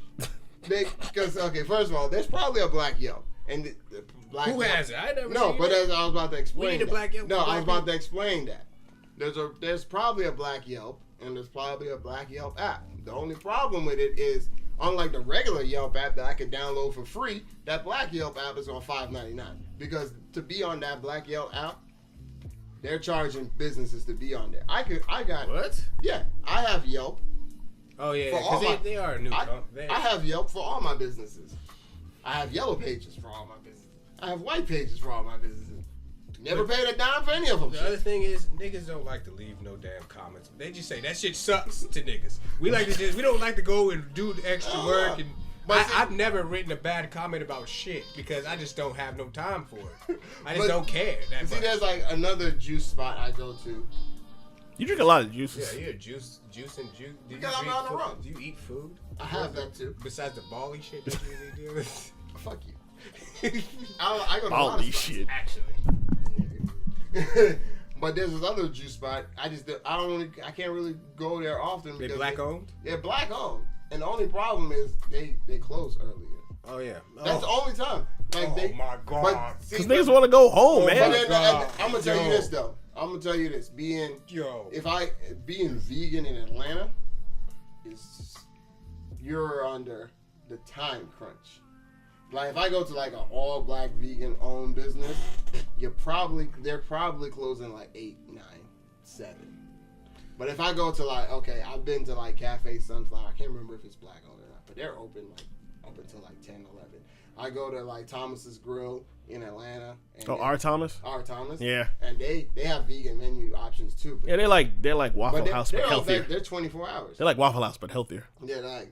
Because first of all, there's probably a black Yelp, and the black Who Yelp, has it? I never. No, seen but it. I was about to explain. We need a black Yelp. No, I was about to explain that. There's probably a black Yelp, and there's probably a black Yelp app. The only problem with it is, unlike the regular Yelp app that I could download for free, that black Yelp app is on $5.99. Because to be on that black Yelp app, they're charging businesses to be on there. I got what? Yeah, I have Yelp. Oh yeah, because they are a new company. I have Yelp for all my businesses. I have yellow pages for all my businesses. I have white pages for all my businesses. Never paid a dime for any of them. The other thing is, niggas don't like to leave no damn comments. They just say that shit sucks to niggas. We don't like to go and do the extra work. And I've never written a bad comment about shit because I just don't have no time for it. I just don't care. There's like another juice spot I go to. You drink a lot of juices. Yeah, you're juice and juice. Because I'm on the road. Do you eat food? I have that too. Besides the bally shit that you really do. Fuck you. I go to a lot of spots, shit. Actually. But there's this other juice spot. I can't really go there often. They black owned? They're black owned. And the only problem is they close earlier. Oh yeah. That's the only time. Like my God. Because niggas want to go home, man. I'm gonna tell you this though. I'm gonna tell you this. Being vegan in Atlanta is you're under the time crunch. Like if I go to like an all black vegan owned business, they're probably closing like 8, 9, 7. But if I go to I've been to like Cafe Sunflower. I can't remember if it's black owned or not, but they're open like up until like 10, 11. I go to like Thomas's Grill in Atlanta. R. Thomas? R. Thomas. Yeah. And they have vegan menu options too. Yeah, they're like Waffle House, but healthier. They're 24 hours. They're like Waffle House, but healthier. Yeah,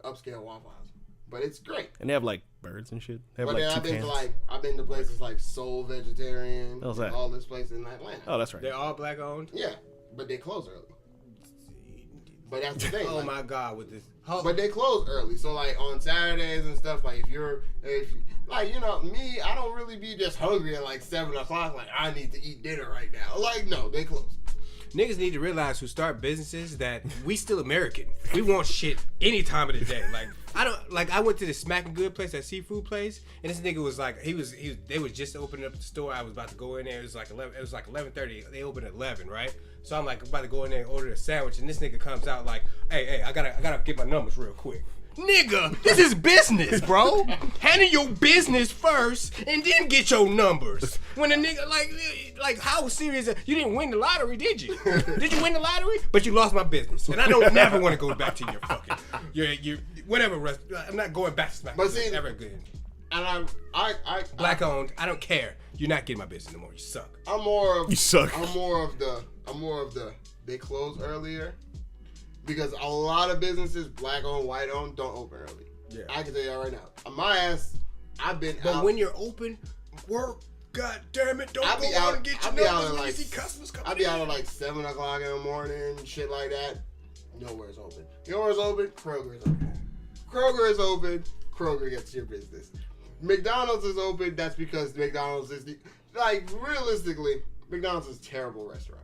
upscale Waffle House. But it's great. And they have like birds and shit. They have but like then I've been to places like Soul Vegetarian. How's that? All this place in Atlanta. Oh, that's right. They're all black owned? Yeah, but they close early. But that's the thing. Oh my God, with this. But they close early, so like on Saturdays and stuff. Like if me, I don't really be just hungry at like 7 o'clock. Like I need to eat dinner right now. Like no, they close. Niggas need to realize who start businesses that we still American. We want shit any time of the day. I went to the Smackin' Good place, that seafood place, and this nigga was like, they was just opening up the store. I was about to go in there. It was like 11:30. They opened at 11, right? So I'm like about to go in there and order a sandwich, and this nigga comes out like, hey, I gotta get my numbers real quick. Nigga, this is business, bro. Handle your business first, and then get your numbers. When a nigga like how serious? You didn't win the lottery, did you? Did you win the lottery? But you lost my business, and I don't never want to go back to your fucking your whatever. I'm not going back to Smack. But see, ever again. And I black owned. I don't care. You're not getting my business no more. You suck. You suck. I'm more of the they close earlier. Because a lot of businesses, black owned, white owned, don't open early. Yeah. I can tell you that right now. My ass, I've been out. But when you're open, work. God damn it! Don't go out and get your numbers when you see customers coming in. I'll be out at like 7 o'clock in the morning, shit like that. Nowhere's open. Yours open. Kroger's open. Kroger is open. Kroger gets your business. McDonald's is open. That's because McDonald's is realistically, McDonald's is a terrible restaurant.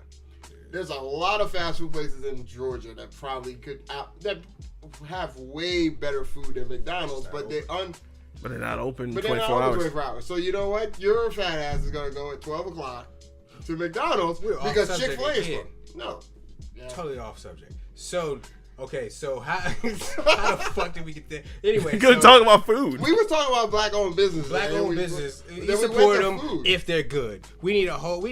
There's a lot of fast food places in Georgia that probably that have way better food than McDonald's, but they're not open 24 they're not hours. Open 24 hours. So you know what? Your fat ass is gonna go at 12 o'clock to McDonald's because Chick-fil-A is closed. No, totally off subject. So. Okay, so how the fuck did we get there? Anyway, we couldn't talk about food. We were talking about black-owned business. Black-owned business. You support them if they're good. We need a what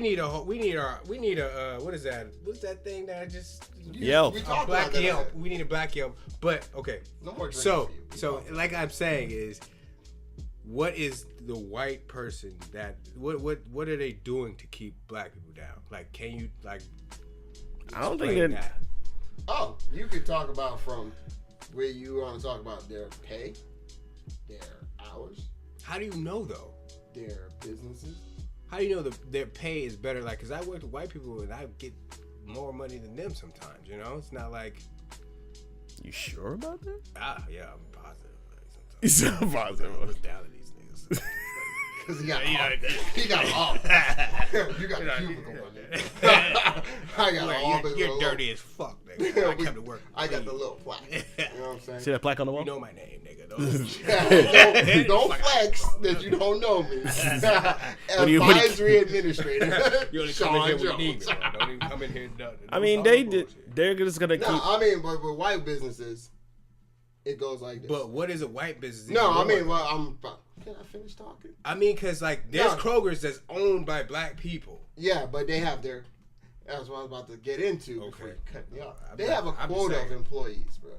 is that? What's that thing that I just Yelp? Black Yelp. We need a black Yelp. But okay, no more so like I'm saying is, what is the white person that what are they doing to keep black people down? Like, can you like? I don't think that. Oh, you could talk about from where you want to talk about their pay, their hours. How do you know though? Their businesses. How do you know their pay is better? Like, cause I work with white people and I get more money than them sometimes. You know, it's not like. You sure about that? Yeah, I'm positive. Like, You sound positive. I look down at these niggas. Cause he got all. You got a cubicle, my nigga. I got all the You're little. dirty as fuck, nigga. I come to work. I got the little plaque. You know what I'm saying? See that plaque on the wall? You know my name, nigga. Don't flex that you don't know me. Advisory administrator. You only come in Sean here when you Jones. need me. Bro. Don't even come in here. I mean, they're just gonna keep. No, I mean, but with white businesses, it goes like this. But what is a white business? No, I mean, well, can I finish talking? I mean, cause like there's Kroger's that's owned by black people. Yeah, but they have their. That's what I was about to get into. Okay. Before you cut me off. They have a quota of employees, bro.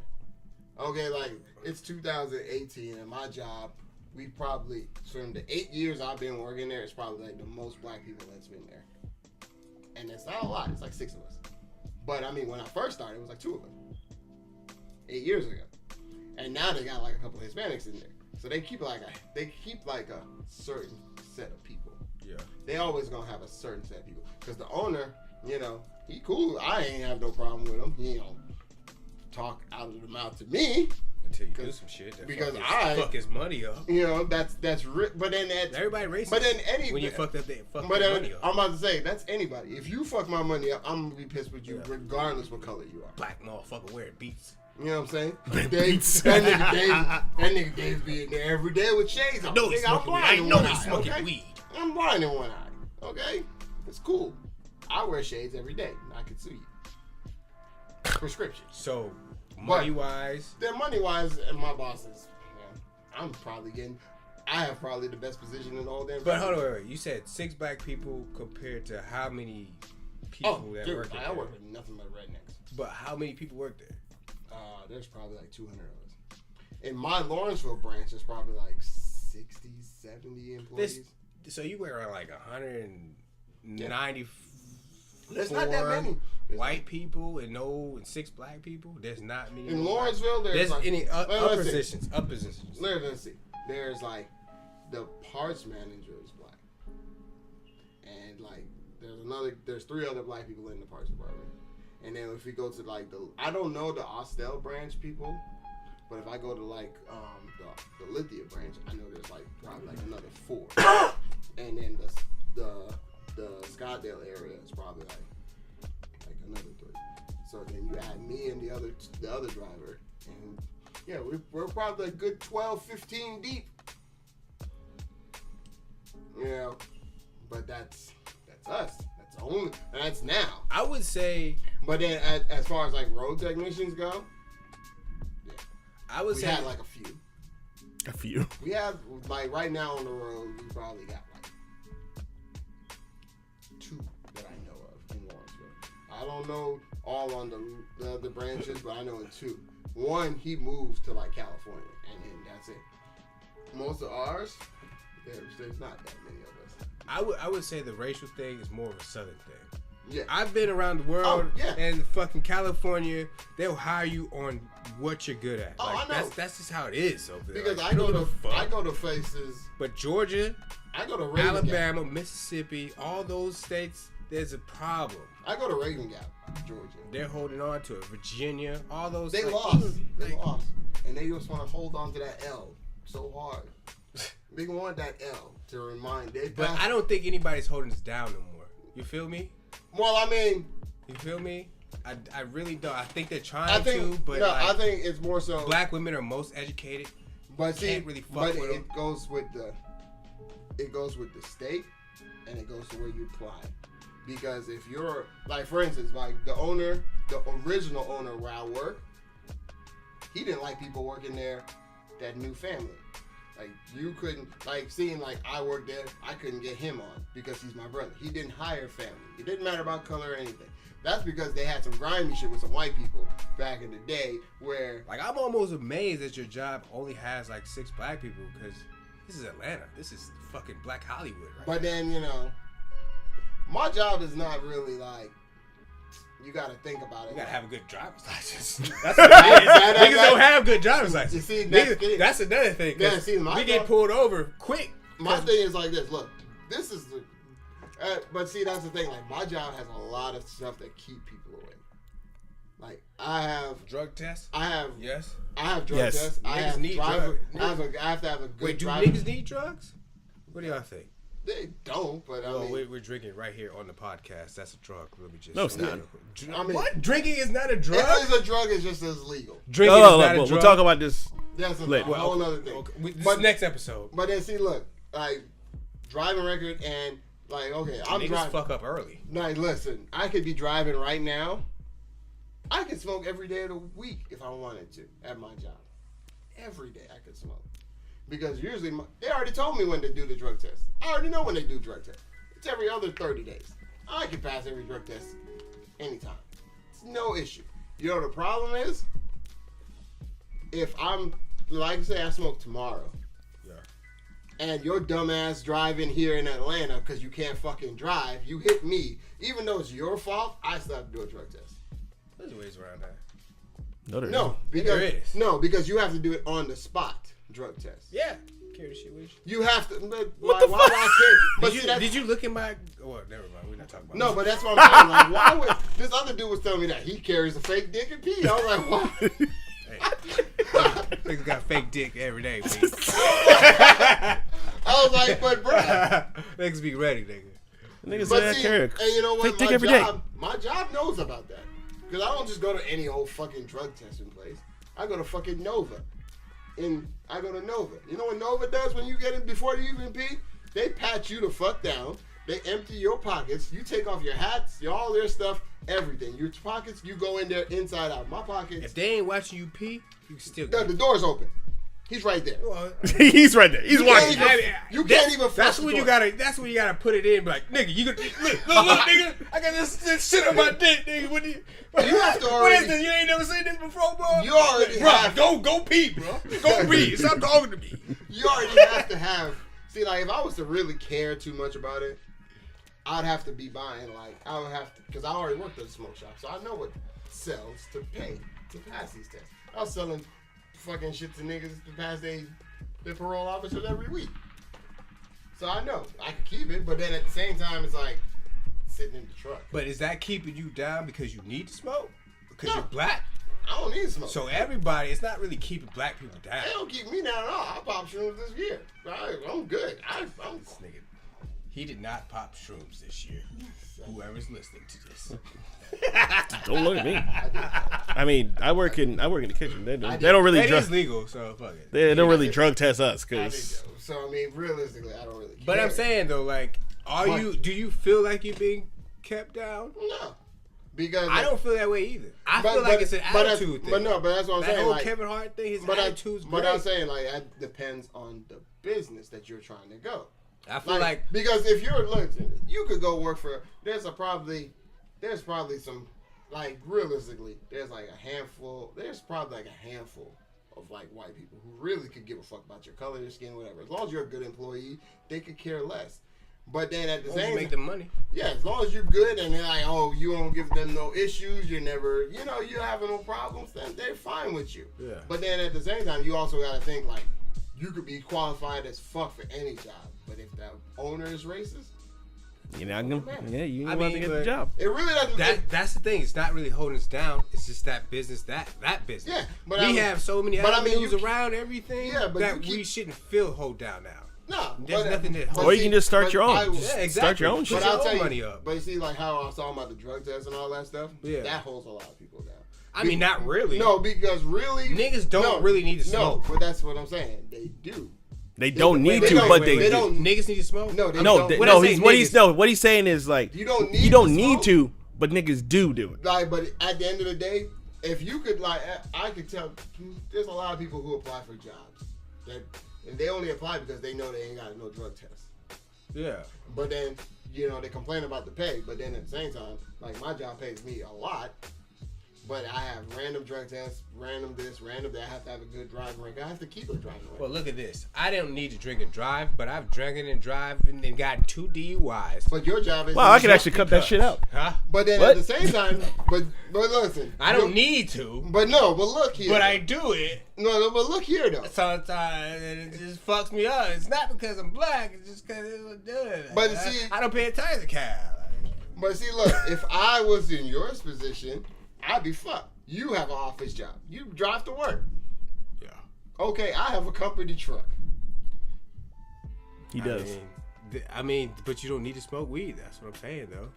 Okay, like it's 2018, and my job, we probably from the 8 years I've been working there, it's probably like the most black people that's been there. And it's not a lot. It's like 6 of us. But I mean, when I first started, it was like 2 of us. 8 years ago. And now they got like a couple of Hispanics in there. So they keep like a certain set of people. Yeah. They always gonna have a certain set of people. Because the owner, you know, he cool. I ain't have no problem with him. He don't talk out of the mouth to me. Until you do some shit that because fuck his money up. You know, that's but then that's everybody racist. But then when you fucked up, they fuck but their then, money up. I'm about to say that's anybody. If you fuck my money up, I'm gonna be pissed with you regardless what color you are. Black motherfucker wearing beats. You know what I'm saying? Beats. That nigga Dave be in there every day with shades on. I know he's smoking weed. I know he's smoking weed. I'm blind in one eye. Okay, it's cool. I wear shades every day. I can sue you. Prescription. So, money wise, and my bosses, I'm probably I have probably the best position in all damn. But hold on, wait. You said 6 black people compared to how many people that work there? I work with nothing but rednecks. But how many people work there? There's probably like 200 of us. In my Lawrenceville branch, there's probably like 60, 70 employees. So you work around like 194 There's not that many. White people and 6 black people. There's not many. In Lawrenceville, there's like, any up positions. Up positions. Let's see. There's like the parts manager is black, and like there's 3 other black people in the parts department. And then if we go to like I don't know the Austell branch people, but if I go to like the Lithia branch, I know there's like probably like another 4. And then the Scottsdale area is probably like another 3. So then you add me and the other driver, and yeah, we're probably a good 12, 15 deep. Yeah, but that's us. That's now. I would say. But then, as far as like road technicians go, yeah, I would say we had like a few. A few. We have like right now on the road, we probably got like 2 that I know of in Lawrenceville. I don't know all on the other branches, but I know in 2. One, he moved to like California, and then that's it. Most of ours, there's not that many of us. I would say the racial thing is more of a southern thing. Yeah. I've been around the world, and fucking California, they'll hire you on what you're good at. I know. That's just how it is over there. Because like, I go to places. But Georgia, I go to Reagan Alabama, Gap. Mississippi, all those states, there's a problem. I go to Reagan Gap, Georgia. They're holding on to it. Virginia, all those. They like, lost. They lost, and they just want to hold on to that L so hard. They want that L to remind them. But I don't think anybody's holding us down no more. You feel me? Well, I mean, you feel me? I really don't. I think they're trying to, but I think it's more so black women are most educated. But see, can't really fuck with them. It goes with the state, and it goes to where you apply. Because if you're like, for instance, like the original owner where I work, he didn't like people working there that knew family. Like you couldn't, like seeing like I worked there, I couldn't get him on because he's my brother. He didn't hire family. It didn't matter about color or anything. That's because they had some grimy shit with some white people back in the day where... Like, I'm almost amazed that your job only has, like, 6 black people because this is Atlanta. This is fucking Black Hollywood, right? But then, you know, my job is not really, like... you got to think about it. You got to have a good driver's license. That's what it is. Niggas don't have good driver's license. You see, that's another thing. Yeah, see, we get pulled over quick. My thing is like this. Look, this is the... but see, that's the thing. Like, my job has a lot of stuff that keep people away. Like, I have... Drug tests? Yes. I have drug tests. I have I have to have a good driver. Niggas need drugs? What do y'all think? They don't, but I mean... We're drinking right here on the podcast. That's a drug. Let me just... No, it's not. I mean, what? Drinking is not a drug? If it's a drug, it's just as legal. Drinking is not a drug? We'll talk about this That's a later. whole other thing. Okay. But next episode. But then, see, look. Like, driving record and... Like, okay, I'm driving... Niggas fuck up early. Like, listen. I could be driving right now. I could smoke every day of the week if I wanted to at my job. Every day I could smoke. Because usually, they already told me when to do the drug test. I already know when they do drug tests. It's every other 30 days. I can pass every drug test anytime. It's no issue. You know what the problem is? If I'm, like say I smoke tomorrow, and your dumbass driving here in Atlanta because you can't fucking drive, you hit me. Even though it's your fault, I still have to do a drug test. There's ways around that. No, because you have to do it on the spot. Drug test. Yeah. Carry the shit with you. You have to. But what the fuck? But did you look in my? Oh, never mind. We're not talking about. No, but that's what I'm saying. Like, why would this other dude was telling me that he carries a fake dick and pee? I was like, why? Niggas got fake dick every day. I was like, but bruh, niggas be ready, nigga. Niggas say that carry. And you know what? Fake dick every day. My job knows about that because I don't just go to any old fucking drug testing place. I go to fucking Nova. I go to Nova. You know what Nova does when you get in before you even pee? They pat you the fuck down. They empty your pockets. You take off your hats, all their stuff, everything. Your pockets, you go in there inside out. My pockets. If they ain't watching you pee, you can still the door's open. He's right there. He's right there. He's watching. You can't even. That's when you gotta. That's when you gotta put it in. Like, nigga, you look, nigga. I got this shit on my dick, nigga. What you have to already. What is this? You ain't never seen this before, bro. You already have. Go pee, bro. Go pee. Stop talking to me. You already have to have. See, like, if I was to really care too much about it, I'd have to be buying. Like, I would have to, because I already worked at a smoke shop, so I know what sells to pay to pass these tests. I was selling fucking shit to niggas to pass their parole officers every week. So I know I can keep it, but then at the same time, it's like sitting in the truck. But is that keeping you down because you need to smoke? Because you're black? I don't need to smoke. So everybody, it's not really keeping black people down. They don't keep me down at all. I pop shrooms this year. I'm good. This nigga, he did not pop shrooms this year. Whoever's listening to this. Don't look at me. I mean, I work in the kitchen. They don't really. That is legal, so fuck it. They don't really drug test us, cause. So I mean, realistically, I don't really care. But I'm saying though, like, do you feel like you're being kept down? No, because I don't feel that way either. I feel like it's an attitude thing. But that's what I'm saying. That whole like, Kevin Hart thing, his attitude's great. But I'm saying like that depends on the business that you're trying to go. I feel like because if you're listen, you could go work for. There's probably some. Like, realistically, there's probably like a handful of like white people who really could give a fuck about your color, your skin, whatever. As long as you're a good employee, they could care less. But then at the same time, make the money. Yeah, as long as you're good and they're like, oh, you don't give them no issues, you're never, you're having no problems, then they're fine with you. Yeah. But then at the same time, you also got to think like, you could be qualified as fuck for any job, but if that owner is racist, you're not gonna. Yeah, you ain't about to get the job. It really doesn't. That's the thing. It's not really holding us down. It's just that business. That business. Yeah, but we have so many avenues around everything. Yeah, but that we shouldn't feel hold down now. No, there's nothing that. Or you can just start your own. Yeah, exactly. Start your own shit. But I'll tell you, money up. But you see, like how I was talking about the drug test and all that stuff. Yeah, that holds a lot of people down. I mean, not really. No, because really, niggas don't really need to smoke. No, but that's what I'm saying. They do. They don't need to, but they don't. Niggas need to smoke. No, what he's saying is like you don't need to, but niggas do it. Like, but at the end of the day, if you could, like, I could tell, there's a lot of people who apply for jobs and they only apply because they know they ain't got no drug test. Yeah. But then they complain about the pay, but then at the same time, like my job pays me a lot. But I have random drug tests, random this, random that. I have to have a good driving record. I have to keep a driving record. Well, look at this. I don't need to drink and drive, but I've drinking and driven and gotten 2 DUIs. But your job is... Wow, I can actually cut that shit out. Huh? But then What? at the same time, but listen. I don't need to. But look here. But I do it. No, but look here, though. Sometimes it just fucks me up. It's not because I'm black. It's just because it's doing. But see... I don't pay attention to cow. But see, look, if I was in your position, I'd be fucked. You have an office job. You drive to work. Yeah. Okay, I have a company truck. He does. I mean, but you don't need to smoke weed. That's what I'm saying, though.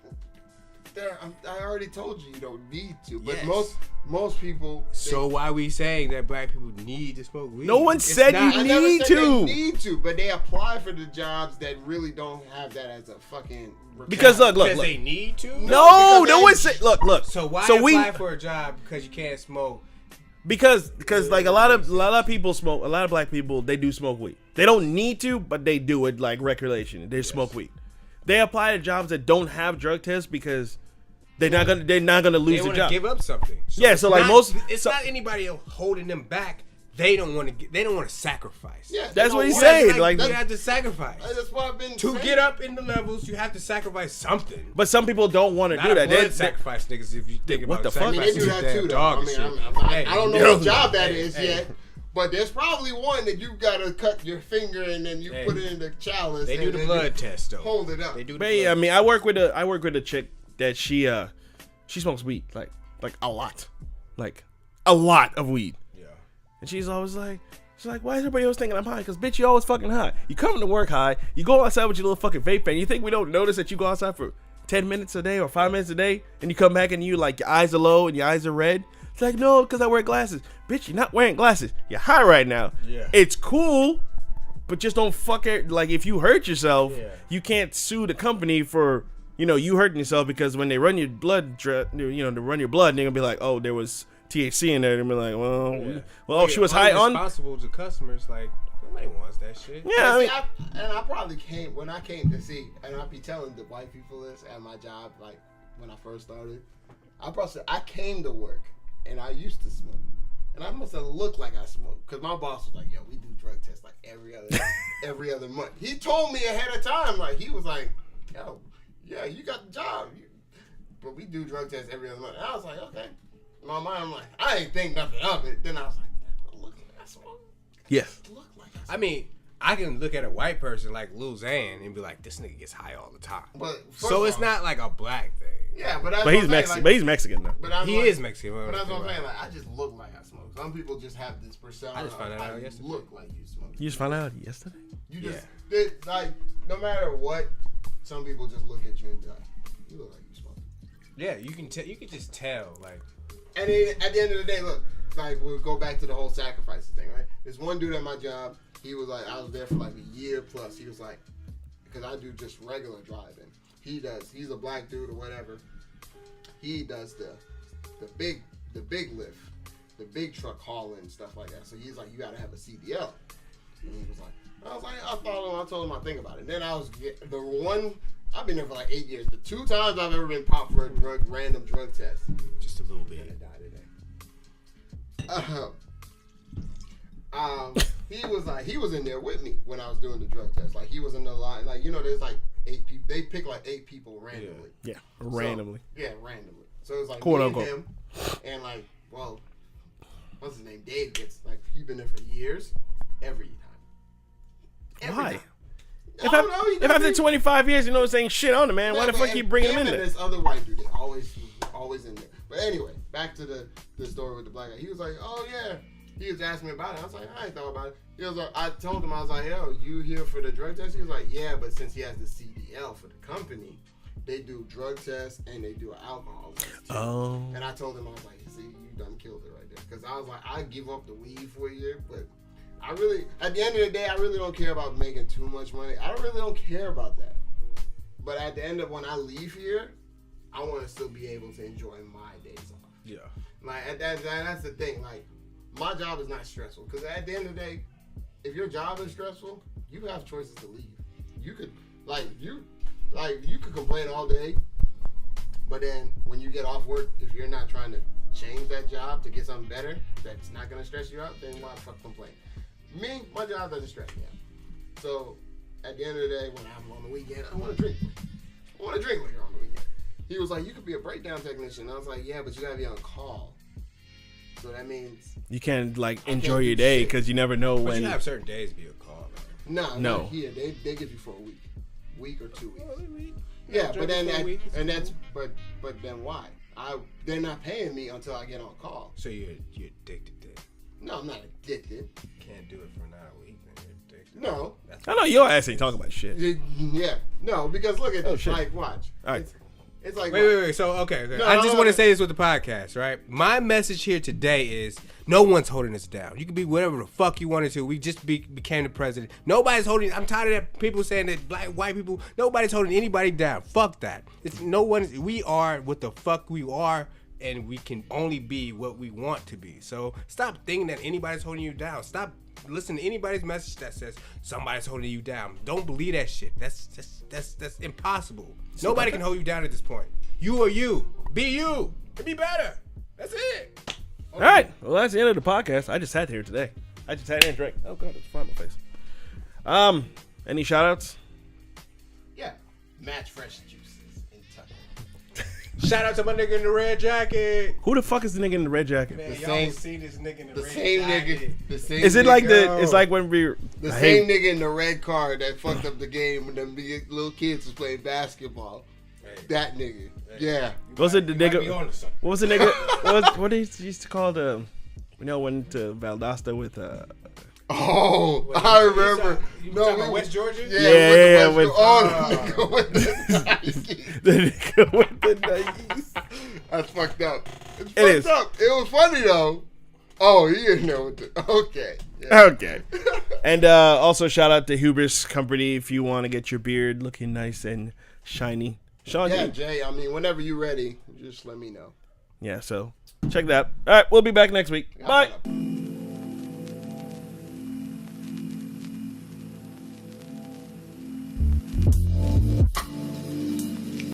I already told you don't need to. But Yes. most people... So why are we saying that black people need to smoke weed? No one It's said not- you I never need said to. they need to, but they apply for the jobs that really don't have that as a fucking... Because look. Because they need to? No because one said. Look. So why we apply for a job because you can't smoke? because like a lot of people smoke. A lot of black people, they do smoke weed. They don't need to, but they do it like recreation. They smoke weed. They apply to jobs that don't have drug tests because they're not gonna lose They the want to job. give up something. So Yeah, it's so like not- it's so- not anybody else holding them back. They don't want to. They don't want to sacrifice. Yeah, That's what he's you know saying. Like, Like, you have to sacrifice That's what I've been to saying. get up in the levels. You have to sacrifice something. but some people don't want to Not do a that. blood sacrifice, niggas. If you think What about the fuck? I mean, they do sacrificing that your too, though. dog I and mean, shit. Hey, I don't know you what job that is hey. yet, but there's probably one that you gotta cut your finger and then you Hey. put it in the chalice. They and do the then blood you test though. Hold it up. They do. The But blood yeah, I mean, I work with a chick that she smokes weed like a lot of weed, Yeah. and she's always like. She's like, why is everybody else thinking I'm high? Because, bitch, you always fucking high. You come to work high. You go outside with your little fucking vape pen. You think we don't notice that you go outside for 10 minutes a day or 5 minutes a day? And you come back and you, like, your eyes are low and your eyes are red? It's like, no, because I wear glasses. Bitch, you're not wearing glasses. You're high right now. Yeah. It's cool, but just don't fuck it. Like, if you hurt yourself, Yeah. you can't sue the company for, you hurting yourself because when they run your blood, to run your blood, they're going to be like, oh, there was THC in there, and be like, well, she was high on. Responsible to customers, like nobody wants that shit. Yeah, I mean, I probably came when I came to see, and I'll be telling the white people this at my job, like when I first started. I came to work, and I used to smoke, and I must have looked like I smoked, because my boss was like, "Yo, we do drug tests like every other month." He told me ahead of time, like he was like, "Yo, yeah, you got the job, but we do drug tests every other month." And I was like, "Okay." In my mind, I'm like, I ain't think nothing of it. Then I was like, look like I smoke. yes. Look like I smoke. I mean, I can look at a white person like Lil Xan and be like, this nigga gets high all the time. But So it's first of all, not like a black thing. Yeah, but that's But he's what I'm saying, Mexican. like, But he's Mexican though. but I'm He like, is Mexican. But that's what I'm saying. Like, I just look like I smoke. Some people just have this persona. I just found that of, out you yesterday. look like you smoke. You just found out yesterday. You just like no matter what, some people just look at you and be like, you look like you smoke. Yeah, you can tell. You can just tell. Like, And then at the end of the day, look, like we'll go back to the whole sacrifices thing, right? There's one dude at my job. He was like, I was there for like a year plus. He was like, because I do just regular driving. He's a black dude or whatever. He does the big lift, the big truck hauling stuff like that. So he's like, you gotta have a CDL. And he was like, I told him I think about it. Then I've been there for like 8 years. The 2 times I've ever been popped for a random drug test. just a little bit. And I died today. He was in there with me when I was doing the drug test. Like he was in the line. Like there's like 8 people. They pick like 8 people randomly. Yeah, randomly. Randomly. So it was like Quote, me unquote. and him, and like, well, what's his name? Dave gets like he's been there for years. Every time. Why? Time. I don't know. If after 25 years, saying shit on it, man, why the fuck you bringing him in and there? this other white dude, they always in there. But anyway, back to the story with the black guy. He was like, oh yeah. He was asking me about it. I was like, I ain't thought about it. He was like, I told him, I was like, yo, you here for the drug test? He was like, yeah, but since he has the CDL for the company, they do drug tests and they do an alcohol test too. Oh. And I told him, I was like, see, you done killed it right there. Because I was like, I give up the weed for a year, but I really, at the end of the day, I really don't care about making too much money. I really don't care about that. But at the end of when I leave here, I want to still be able to enjoy my days off. Yeah. Like that's the thing. Like my job is not stressful because at the end of the day, if your job is stressful, you have choices to leave. You could you could complain all day, but then when you get off work, if you're not trying to change that job to get something better that's not gonna stress you out, then why the fuck complain? Me, my job doesn't stress me out. So at the end of the day, when I'm on the weekend, I want to drink. I want to drink liquor on the weekend. He was like, you could be a breakdown technician. I was like, yeah, but you gotta be on call. So that means you can't like enjoy your day because you never know but when. You have certain days to be a call. No. Not here. They give you for a week or 2 weeks. Yeah, but then but then why? They're not paying me until I get on call. So you're addicted then? No, I'm not addicted. Can't do it for not a week, then you're addicted. No. I know your ass ain't talking about shit. Yeah. No, because look at this. Shit. Like, watch. All right. It's like wait. So okay. No, I just want to say this with the podcast, right? My message here today is no one's holding us down. You can be whatever the fuck you wanted to. We just became the president. Nobody's holding. I'm tired of that people saying that black white people. Nobody's holding anybody down. Fuck that. It's no one. We are what the fuck we are, and we can only be what we want to be. So stop thinking that anybody's holding you down. Stop listening to anybody's message that says somebody's holding you down. Don't believe that shit. That's impossible. Nobody can hold you down at this point. You are you. Be you. And be better. That's it. Okay. All right. Well, that's the end of the podcast. I just sat here today. I just sat here and drank. Oh god, it's fly in my face. Any shout outs? Yeah. Match fresh juices in Tucker. Shout out to my nigga in the red jacket. Who the fuck is the nigga in the red jacket? Man, The y'all same- seen this nigga in the The red same jacket. nigga. The same. Is it like nigga, the? It's like when we. the same nigga in the red car that fucked up the game when them big little kids was playing basketball? Hey. That nigga. Yeah. Was it the You might be nigga? onto something. What was the nigga? what they used to call the? You know, went to Valdosta with Oh, Wait, I you remember. You No, talking we- about West Georgia? Yeah, with with the the West- nigga with the the nigga with the Nikes. That's fucked up. It's It fucked is. up. It was funny though. Oh, he didn't know what to. Okay. Yeah. Okay. And also shout out to Hubris Company if you want to get your beard looking nice and shiny. Sean, Yeah, you- Jay. I mean, whenever you're ready, just let me know. yeah. So check that. All right, we'll be back next week. Bye.